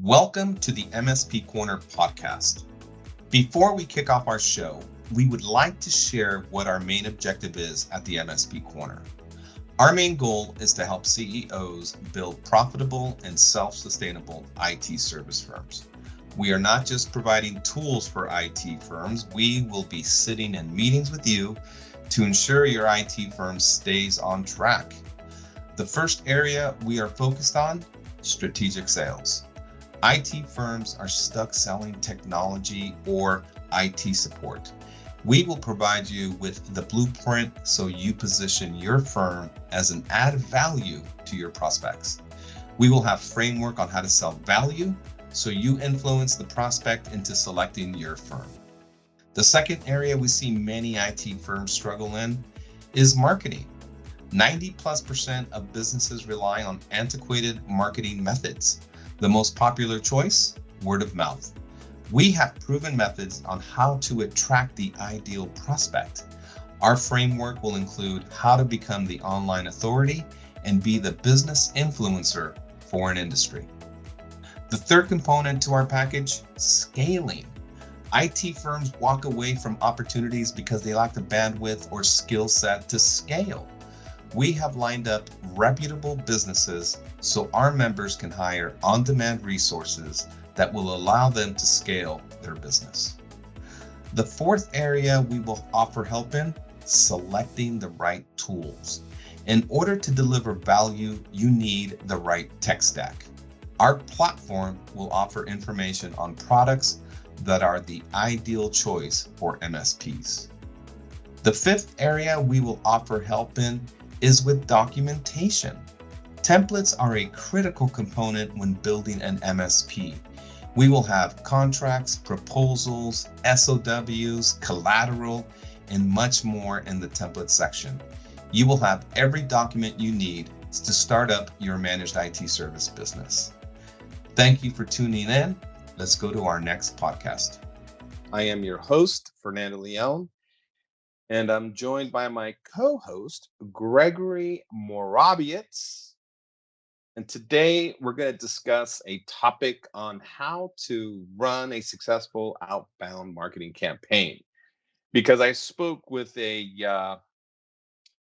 Welcome to the MSP Corner podcast. Before we kick off our show, we would like to share what our main objective is at the MSP Corner. Our main goal is to help CEOs build profitable and self-sustainable IT service firms. We are not just providing tools for IT firms, we will be sitting in meetings with you to ensure your IT firm stays on track. The first area we are focused on, strategic sales. IT firms are stuck selling technology or IT support. We will provide you with the blueprint so you position your firm as an added value to your prospects. We will have framework on how to sell value so you influence the prospect into selecting your firm. The second area we see many IT firms struggle in is marketing. 90+% of businesses rely on antiquated marketing methods. The most popular choice, word of mouth. We have proven methods on how to attract the ideal prospect. Our framework will include how to become the online authority and be the business influencer for an industry. The third component to our package, scaling. IT firms walk away from opportunities because they lack the bandwidth or skill set to scale. We have lined up reputable businesses so our members can hire on-demand resources that will allow them to scale their business. The fourth area we will offer help in, selecting the right tools. In order to deliver value, you need the right tech stack. Our platform will offer information on products that are the ideal choice for MSPs. The fifth area we will offer help in is with documentation. Templates are a critical component when building an MSP. We will have contracts, proposals, SOWs, collateral, and much more in the template section. You will have every document you need to start up your managed IT service business. Thank you for tuning in. Let's go to our next podcast. I am your host, Fernando Leon. And I'm joined by my co-host, Gregory Morabiec. And today we're going to discuss a topic on how to run a successful outbound marketing campaign. Because I spoke with a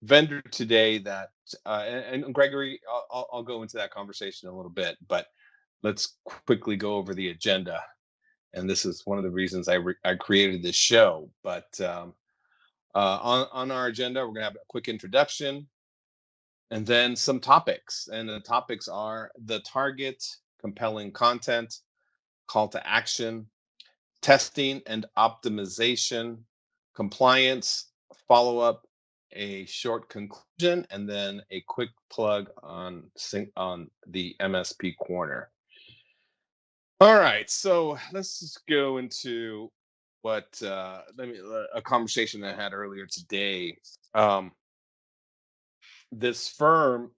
vendor today that, and Gregory, I'll go into that conversation in a little bit, but let's quickly go over the agenda. And this is one of the reasons I created this show. But on our agenda, we're going to have a quick introduction and then some topics. And the topics are the target, compelling content, call to action, testing and optimization, compliance, follow up, a short conclusion, and then a quick plug on the MSP Corner. All right, so let's just go into what a conversation I had earlier today. This firm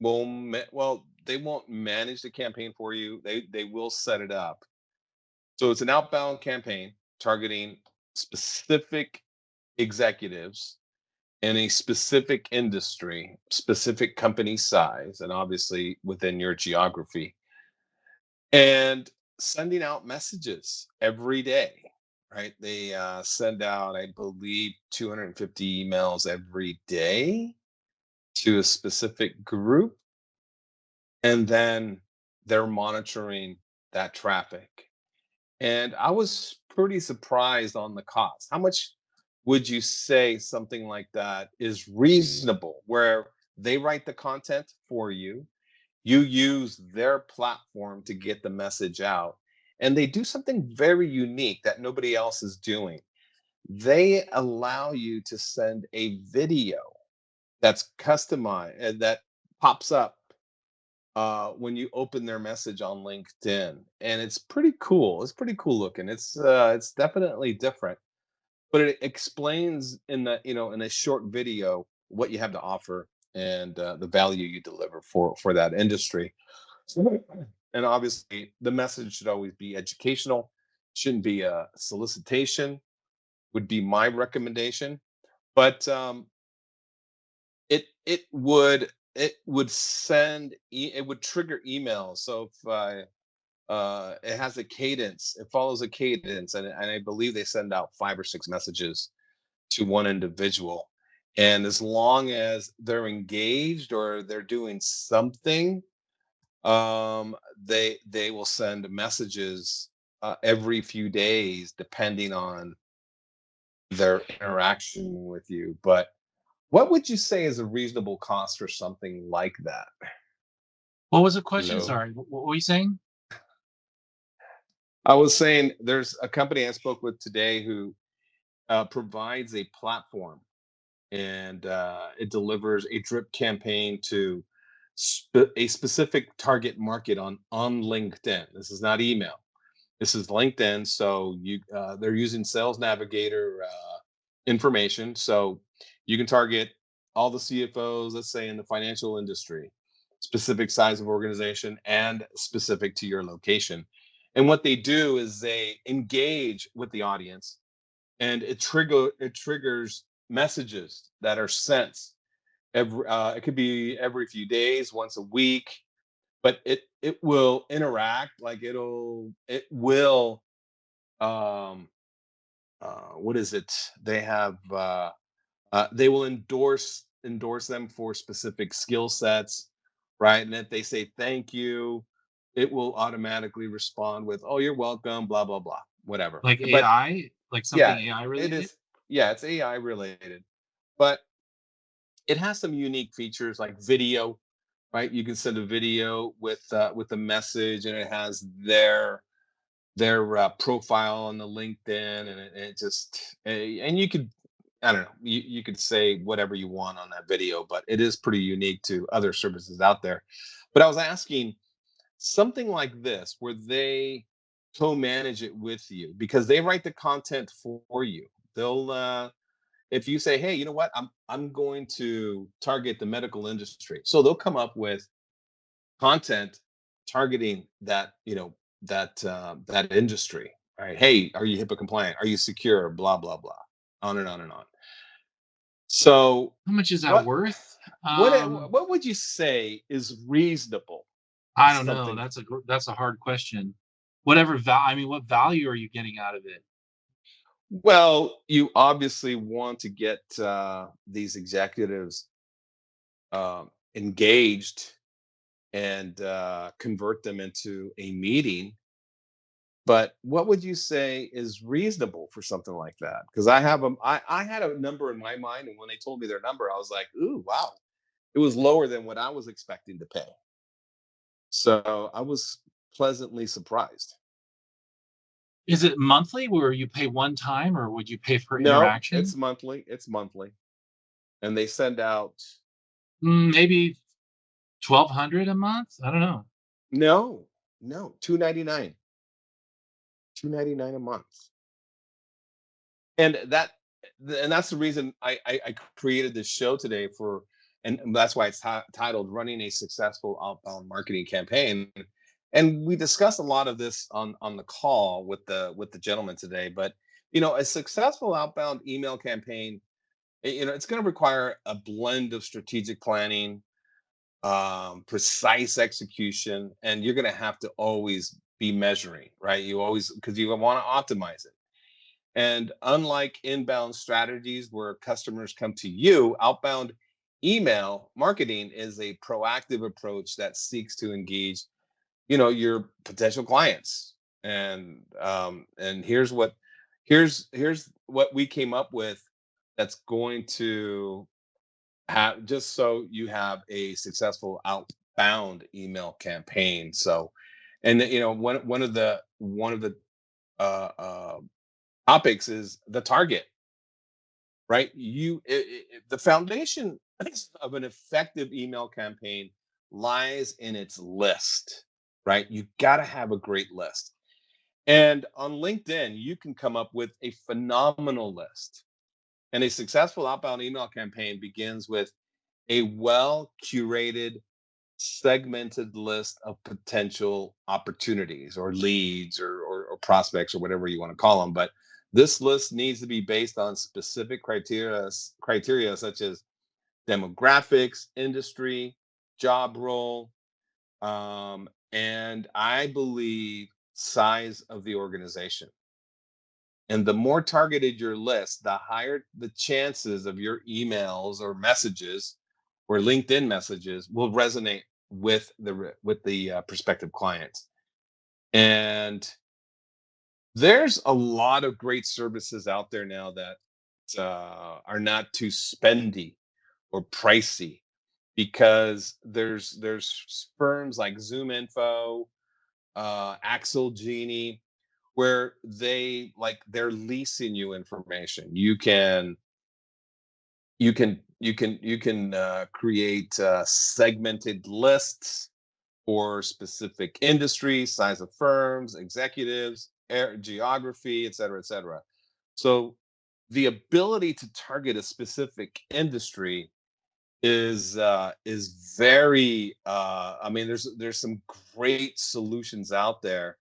they won't manage the campaign for you. They will set it up. So it's an outbound campaign targeting specific executives in a specific industry, specific company size, and obviously within your geography, and sending out messages every day. Right? They send out, I believe, 250 emails every day to a specific group, and then they're monitoring that traffic. And I was pretty surprised on the cost. How much would you say something like that is reasonable, where they write the content for you, you use their platform to get the message out, and they do something very unique that nobody else is doing. They allow you to send a video that's customized and that pops up when you open their message on LinkedIn, and it's pretty cool. It's pretty cool looking. It's definitely different, but it explains in in a short video what you have to offer and the value you deliver for that industry. And obviously, the message should always be educational. Shouldn't be a solicitation. Would be my recommendation, but it would trigger emails. So if it has a cadence. It follows a cadence, and I believe they send out 5 or 6 messages to one individual. And as long as they're engaged or they're doing something, they will send messages every few days, depending on their interaction with you. But what would you say is a reasonable cost for something like that? What was the question? Hello. Sorry. What were you saying? I was saying there's a company I spoke with today who provides a platform, and it delivers a drip campaign to a specific target market on LinkedIn. This is not email. This is LinkedIn. So they're using Sales Navigator information, so you can target all the CFOs, let's say in the financial industry, specific size of organization and specific to your location. And what they do is they engage with the audience, and it triggers messages that are sent every it could be every few days, once a week, but it will interact, like it will um what is it, they will endorse them for specific skill sets, right? And if they say thank you, it will automatically respond with, "Oh, you're welcome," blah blah blah, whatever. Like But AI? Like something yeah, AI it related? is. Yeah, it's AI related, but it has some unique features like video, right? You can send a video with a message, and it has their profile on the LinkedIn, and it just and you could, I don't know, you could say whatever you want on that video, but it is pretty unique to other services out there. But I was asking something like this where they co-manage it with you because they write the content for you. They'll if you say, hey, you know what, I'm going to target the medical industry, so they'll come up with content targeting that, that industry, right? Hey, are you HIPAA compliant, are you secure, blah blah blah, on and on and on. So How much is that what worth? what would you say is reasonable for I don't know. something? That's a hard question. Whatever I mean, what value are you getting out of it? Well, you obviously want to get these executives engaged and convert them into a meeting. But what would you say is reasonable for something like that? Because I had a number in my mind, and when they told me their number, I was like, "Ooh, wow!" It was lower than what I was expecting to pay. So I was pleasantly surprised. Is it monthly where you pay one time or would you pay per No, it's interaction? monthly. It's monthly, and they send out Maybe 1,200 a month? I don't know. no, no, 299 a month. And that's the reason I created this show today for, and that's why it's titled "Running a Successful Outbound Marketing Campaign." And we discussed a lot of this on the call with the gentleman today. But a successful outbound email campaign, it's going to require a blend of strategic planning, precise execution, and you're going to have to always be measuring, right? You always, because you want to optimize it. And unlike inbound strategies where customers come to you, outbound email marketing is a proactive approach that seeks to engage, your potential clients. And here's what we came up with that's going to have, just so you have a successful outbound email campaign. So, and one of the uh, uh, topics is the target, right? The foundation of an effective email campaign lies in its list, right? You got to have a great list. And on LinkedIn, you can come up with a phenomenal list. And a successful outbound email campaign begins with a well curated, segmented list of potential opportunities or leads or prospects or whatever you want to call them. But this list needs to be based on specific criteria such as demographics, industry, job role, and I believe size of the organization. And the more targeted your list, the higher the chances of your emails or messages or LinkedIn messages will resonate with the prospective clients. And there's a lot of great services out there now that are not too spendy or pricey, because there's firms like Zoom Info, Axel Genie, where they're leasing you information. You can create segmented lists for specific industries, size of firms, executives, geography, et cetera, et cetera. So the ability to target a specific industry is very I mean, there's some great solutions out there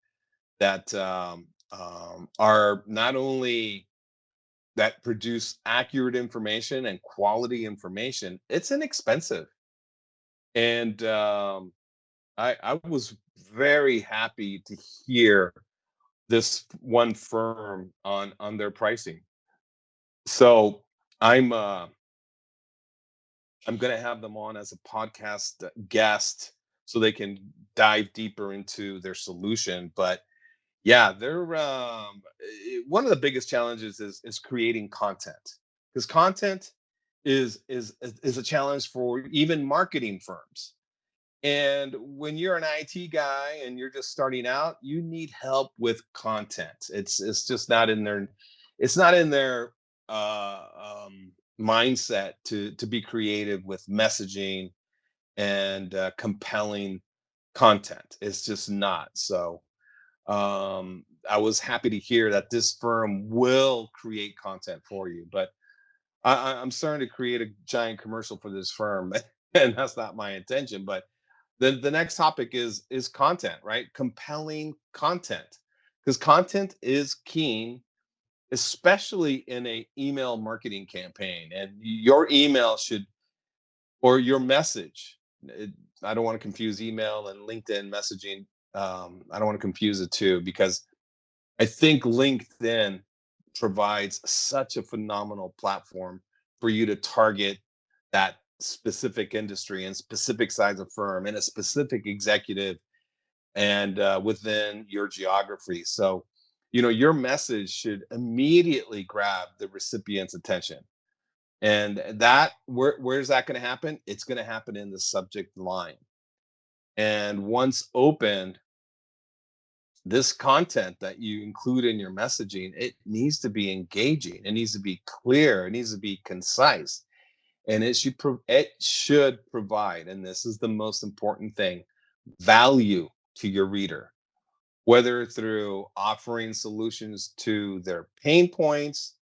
that are not only that produce accurate information and quality information, it's inexpensive. And I was very happy to hear this one firm on their pricing. So I'm uh I'm going to have them on as a podcast guest so they can dive deeper into their solution. But yeah, they're one of the biggest challenges is creating content, because content is a challenge for even marketing firms. And when you're an IT guy and you're just starting out, you need help with content. It's just not in their it's not in their uh, mindset to be creative with messaging and compelling content. It's just not. So I was happy to hear that this firm will create content for you. But I'm starting to create a giant commercial for this firm, and that's not my intention. But the next topic is content, right? Compelling content, because content is key, especially in a email marketing campaign. And your email should, or your message. I don't want to confuse email and LinkedIn messaging. I don't want to confuse the two, because I think LinkedIn provides such a phenomenal platform for you to target that specific industry and specific size of firm and a specific executive, and within your geography. So, your message should immediately grab the recipient's attention. And where's that going to happen? It's going to happen in the subject line. And once opened, this content that you include in your messaging, it needs to be engaging, it needs to be clear, it needs to be concise, and it should provide, and this is the most important thing, value to your reader, whether through offering solutions to their pain points,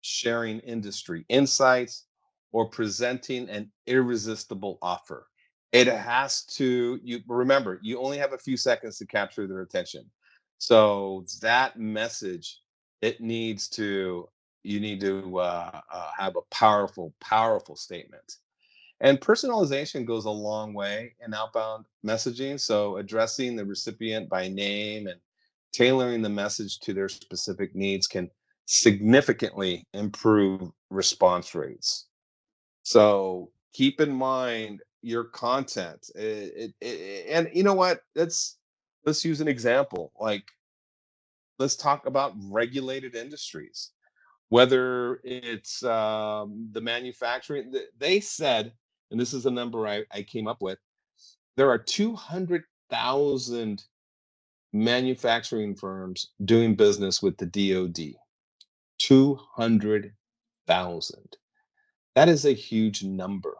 sharing industry insights, or presenting an irresistible offer. It has to, you remember, you only have a few seconds to capture their attention. So that message, it needs to, you need to have a powerful, powerful statement. And personalization goes a long way in outbound messaging. So addressing the recipient by name and tailoring the message to their specific needs can significantly improve response rates. So keep in mind your content. And you know what? Let's use an example. Like, let's talk about regulated industries, whether it's the manufacturing. They said, and this is a number I came up with, there are 200,000 manufacturing firms doing business with the DoD. 200,000. That is a huge number.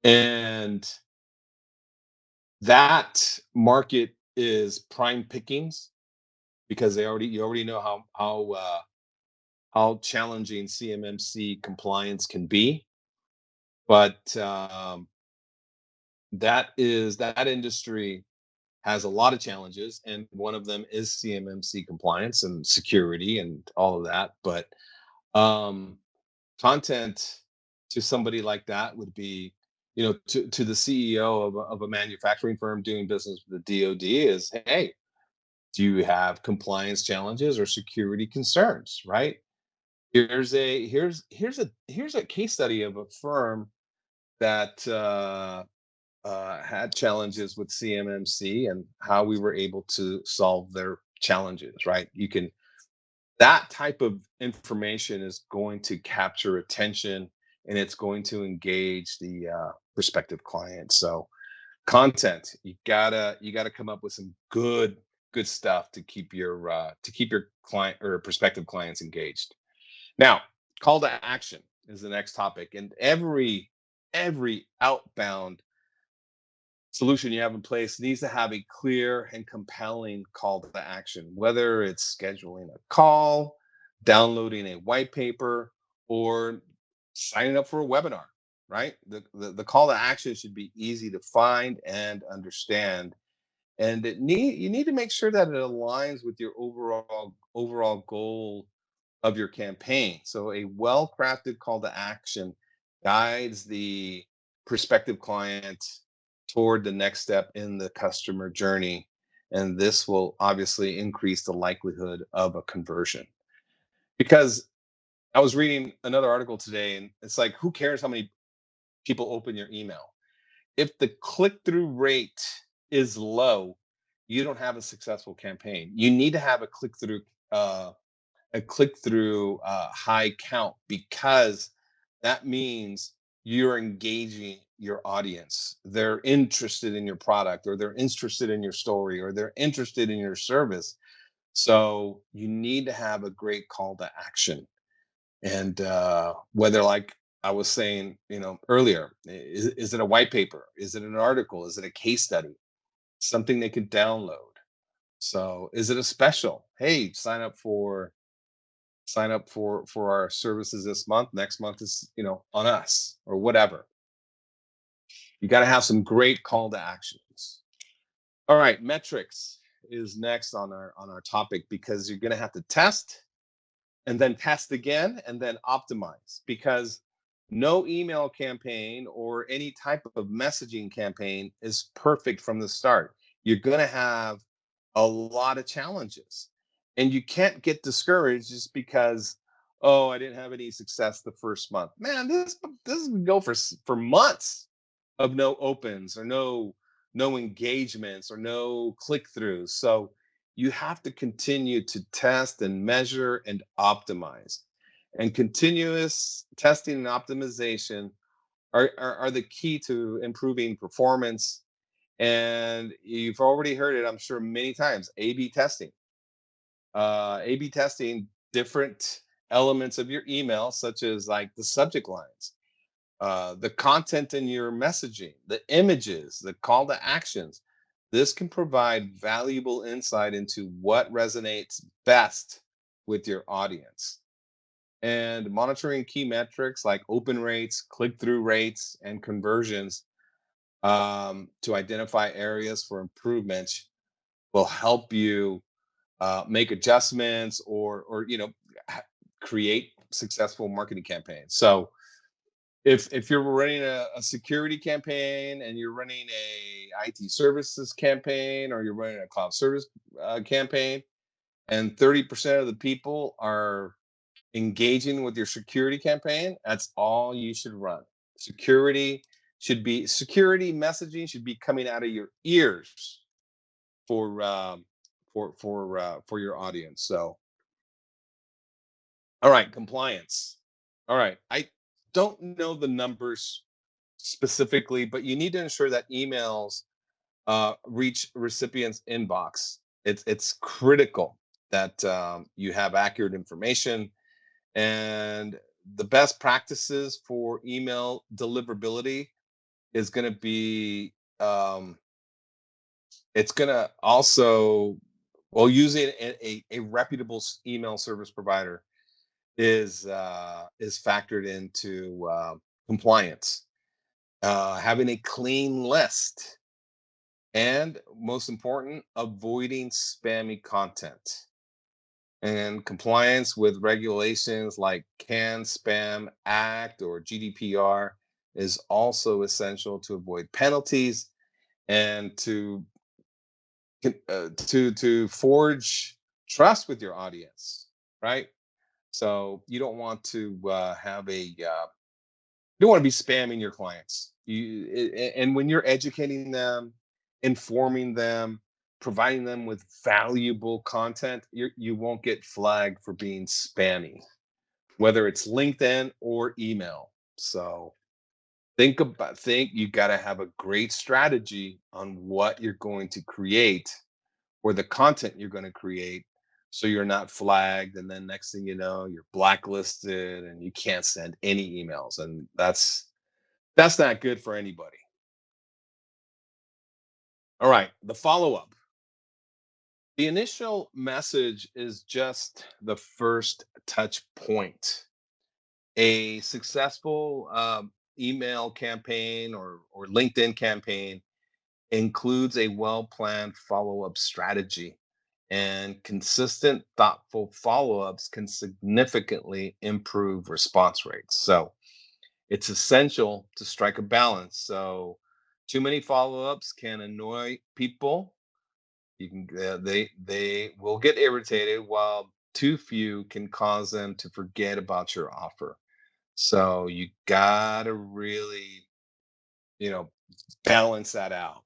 And that market is prime pickings, because you already know how challenging CMMC compliance can be. But that industry has a lot of challenges, and one of them is CMMC compliance and security and all of that. But um, content to somebody like that would be, to the CEO of a manufacturing firm doing business with the DoD is, hey, do you have compliance challenges or security concerns, right? Here's a case study of a firm that had challenges with CMMC and how we were able to solve their challenges, right? That type of information is going to capture attention, and it's going to engage the prospective client. So content, you gotta come up with some good stuff to keep your client or prospective clients engaged. Now, call to action is the next topic, and every outbound solution you have in place needs to have a clear and compelling call to action, whether it's scheduling a call, downloading a white paper, or signing up for a webinar, right? The call to action should be easy to find and understand. And you need to make sure that it aligns with your overall goal of your campaign. So a well-crafted call to action guides the prospective client toward the next step in the customer journey. And this will obviously increase the likelihood of a conversion. Because I was reading another article today, and it's like, who cares how many people open your email? If the click-through rate is low, you don't have a successful campaign. You need to have uh, a high count, because that means you're engaging your audience. They're interested in your product, or they're interested in your story, or they're interested in your service. So you need to have a great call to action. And whether, like I was saying, earlier, is it a white paper? Is it an article? Is it a case study? Something they can download. So is it a special? Hey, sign up for our services this month. Next month is, on us, or whatever. You got to have some great call to actions. All right, metrics is next on our topic, because you're going to have to test, and then test again, and then optimize, because no email campaign or any type of messaging campaign is perfect from the start. You're going to have a lot of challenges, and you can't get discouraged just because, oh, I didn't have any success the first month. Man, this can go for months of no opens, or no engagements, or no click throughs. So you have to continue to test and measure and optimize. And continuous testing and optimization are the key to improving performance. And you've already heard it, I'm sure, many times. A B testing different elements of your email, such as like the subject lines, the content in your messaging, the images, the call to actions. This can provide valuable insight into what resonates best with your audience. And monitoring key metrics like open rates, click through rates, and conversions, to identify areas for improvement, will help you make adjustments, or create successful marketing campaigns. So if you're running a security campaign, and you're running a IT services campaign, or you're running a cloud service campaign, and 30% of the people are engaging with your security campaign, that's all you should run. Security messaging should be coming out of your ears for for your audience. So, all right, compliance. All right, I don't know the numbers specifically, but you need to ensure that emails reach recipients' inbox. It's critical that you have accurate information, and the best practices for email deliverability is going to be, it's going to also, well, using a reputable email service provider is factored into compliance. Having a clean list, and most important, avoiding spammy content, and compliance with regulations like Can Spam Act or GDPR. is also essential to avoid penalties and to forge trust with your audience, right? So you don't want to you don't want to be spamming your clients. And when you're educating them, informing them, providing them with valuable content, you won't get flagged for being spammy, whether it's LinkedIn or email. So think you got to have a great strategy on what you're going to create or the content you're going to create, so you're not flagged, and then next thing you know you're blacklisted and you can't send any emails, and that's not good for anybody. All right, the follow up. The initial message is just the first touch point. A successful email campaign or LinkedIn campaign includes a well planned follow up strategy, and consistent, thoughtful follow ups can significantly improve response rates. So it's essential to strike a balance. So too many follow ups can annoy people. You can they will get irritated, while too few can cause them to forget about your offer. So you gotta really, you know, balance that out.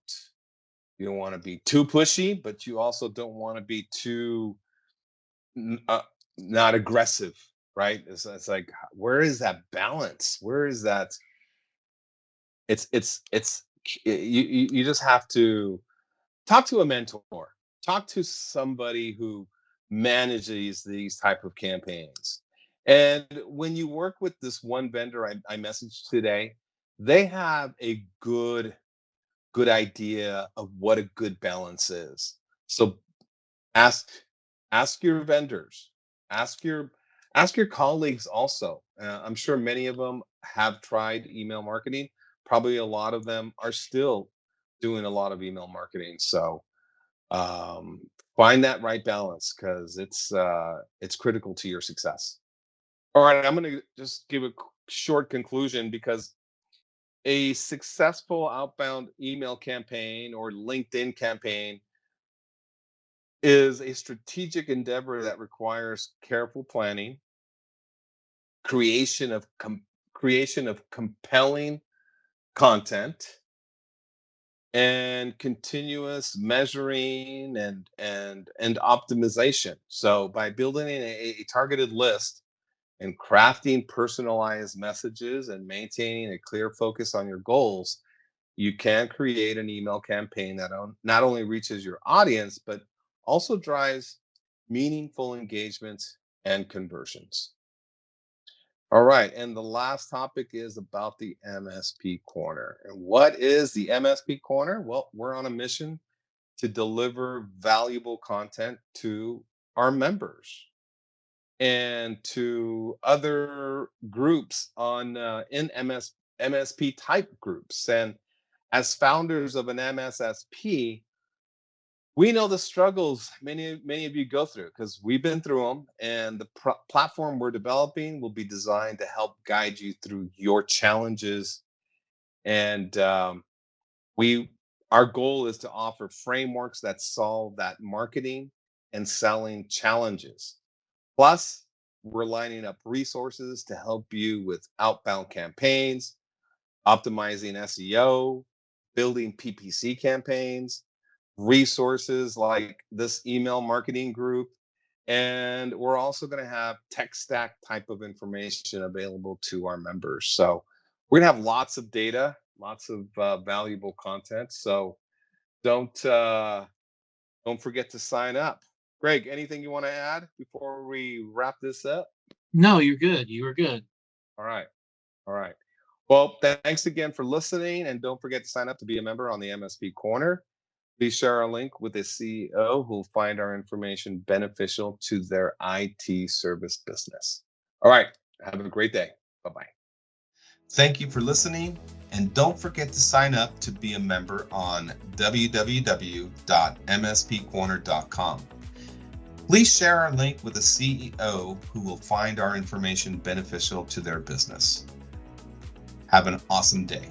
You don't want to be too pushy, but you also don't want to be too n- uh, not aggressive, right? It's like, where is that balance? Where is that? It's you just have to talk to a mentor, talk to somebody who manages these type of campaigns. And when you work with this one vendor I messaged today, they have a good idea of what a good balance is. So ask ask your vendors, ask your ask your colleagues also. I'm sure many of them have tried email marketing. Probably a lot of them are still doing a lot of email marketing. So um, find that right balance, because it's critical to your success. All right, I'm going to just give a short conclusion, because a successful outbound email campaign or LinkedIn campaign is a strategic endeavor that requires careful planning, creation of creation of compelling content, and continuous measuring and optimization. So by building a targeted list and crafting personalized messages and maintaining a clear focus on your goals, you can create an email campaign that not only reaches your audience, but also drives meaningful engagements and conversions. All right. And the last topic is about the MSP Corner. And what is the MSP Corner? Well, we're on a mission to deliver valuable content to our members and to other groups on in MSP type groups. And as founders of an MSSP, we know the struggles many of you go through, because we've been through them. And the platform we're developing will be designed to help guide you through your challenges. And we our goal is to offer frameworks that solve that marketing and selling challenges. Plus, we're lining up resources to help you with outbound campaigns, optimizing SEO, building PPC campaigns, resources like this email marketing group. And we're also going to have tech stack type of information available to our members. So we're going to have lots of data, lots of valuable content. So don't uh, don't forget to sign up. Greg, anything you want to add before we wrap this up? No, you're good. You were good. All right. All right. Well, thanks again for listening. And don't forget to sign up to be a member on the MSP Corner. Please share our link with a CEO who'll find our information beneficial to their IT service business. All right. Have a great day. Bye bye. Thank you for listening, and don't forget to sign up to be a member on www.mspcorner.com. Please share our link with a CEO who will find our information beneficial to their business. Have an awesome day.